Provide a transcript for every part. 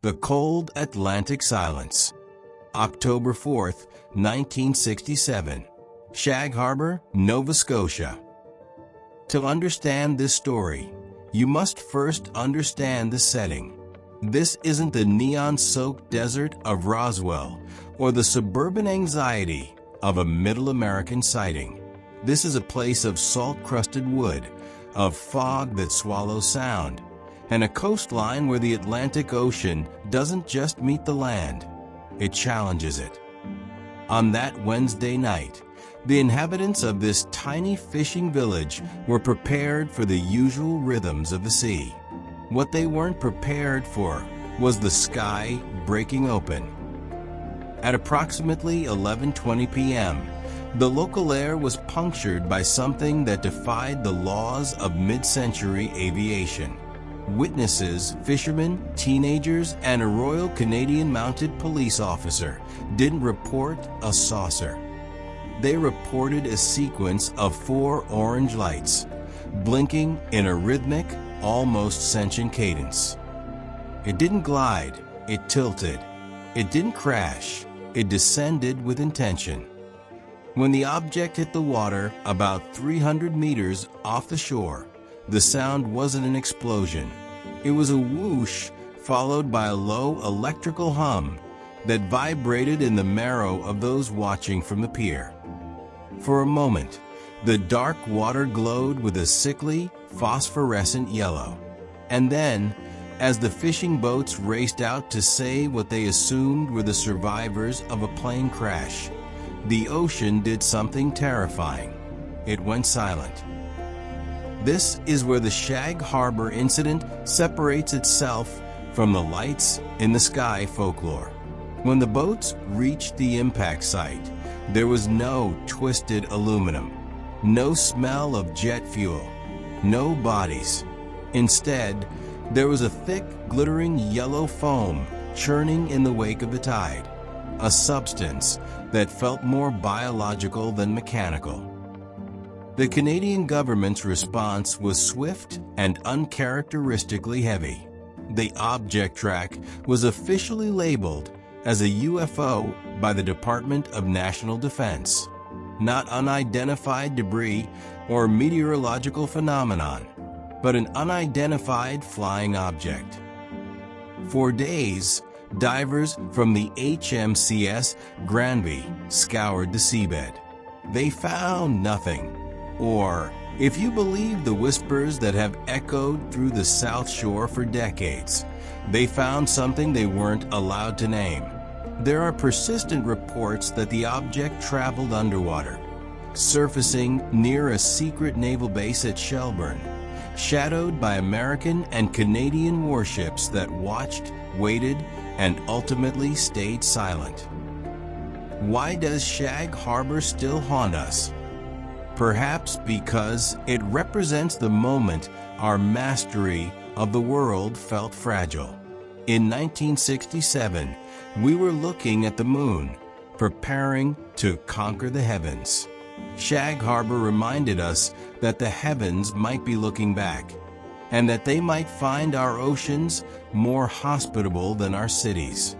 The Cold Atlantic Silence. October 4th, 1967. Shag Harbour, Nova Scotia. To understand this story, you must first understand the setting. This isn't the neon-soaked desert of Roswell or the suburban anxiety of a Middle American sighting. This is a place of salt-crusted wood, of fog that swallows sound, and a coastline where the Atlantic Ocean doesn't just meet the land, it challenges it. On that Wednesday night, the inhabitants of this tiny fishing village were prepared for the usual rhythms of the sea. What they weren't prepared for was the sky breaking open. At approximately 11:20 p.m., the local air was punctured by something that defied the laws of mid-century aviation. Witnesses, fishermen, teenagers, and a Royal Canadian Mounted Police officer didn't report a saucer. They reported a sequence of 4 orange lights, blinking in a rhythmic, almost sentient cadence. It didn't glide, it tilted. It didn't crash, it descended with intention. When the object hit the water about 300 meters off the shore, the sound wasn't an explosion. It was a whoosh followed by a low electrical hum that vibrated in the marrow of those watching from the pier. For a moment, the dark water glowed with a sickly, phosphorescent yellow. And then, as the fishing boats raced out to save what they assumed were the survivors of a plane crash, the ocean did something terrifying. It went silent. This is where the Shag Harbour incident separates itself from the lights in the sky folklore. When the boats reached the impact site, there was no twisted aluminum, no smell of jet fuel, no bodies. Instead, there was a thick, glittering yellow foam churning in the wake of the tide, a substance that felt more biological than mechanical. The Canadian government's response was swift and uncharacteristically heavy. The object track was officially labeled as a UFO by the Department of National Defense, not unidentified debris or meteorological phenomenon, but an unidentified flying object. For days, divers from the HMCS Granby scoured the seabed. They found nothing. Or, if you believe the whispers that have echoed through the South Shore for decades, they found something they weren't allowed to name. There are persistent reports that the object traveled underwater, surfacing near a secret naval base at Shelburne, shadowed by American and Canadian warships that watched, waited, and ultimately stayed silent. Why does Shag Harbour still haunt us? Perhaps because it represents the moment our mastery of the world felt fragile. In 1967, we were looking at the moon, preparing to conquer the heavens. Shag Harbour reminded us that the heavens might be looking back, and that they might find our oceans more hospitable than our cities.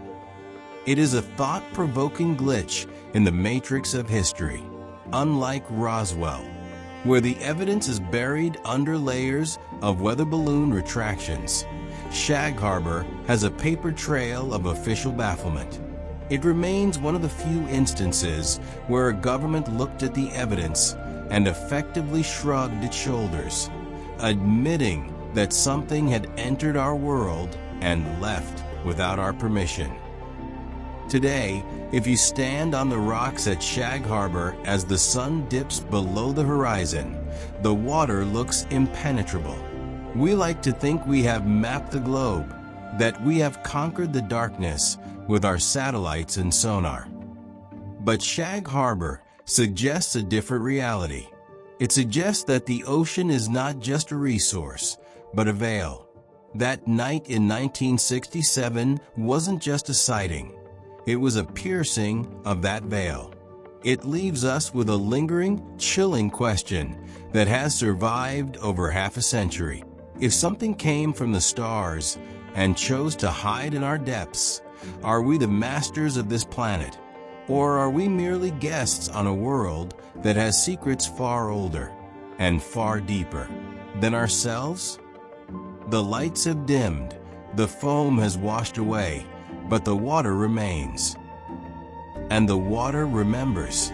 It is a thought-provoking glitch in the matrix of history. Unlike Roswell, where the evidence is buried under layers of weather balloon retractions, Shag Harbour has a paper trail of official bafflement. It remains one of the few instances where a government looked at the evidence and effectively shrugged its shoulders, admitting that something had entered our world and left without our permission. Today, if you stand on the rocks at Shag Harbour as the sun dips below the horizon, the water looks impenetrable. We like to think we have mapped the globe, that we have conquered the darkness with our satellites and sonar. But Shag Harbour suggests a different reality. It suggests that the ocean is not just a resource, but a veil. That night in 1967 wasn't just a sighting. It was a piercing of that veil. It leaves us with a lingering, chilling question that has survived over half a century. If something came from the stars and chose to hide in our depths? Are we the masters of this planet, or are we merely guests on a world that has secrets far older and far deeper than ourselves? The lights have dimmed, the foam has washed away, but the water remains. And the water remembers.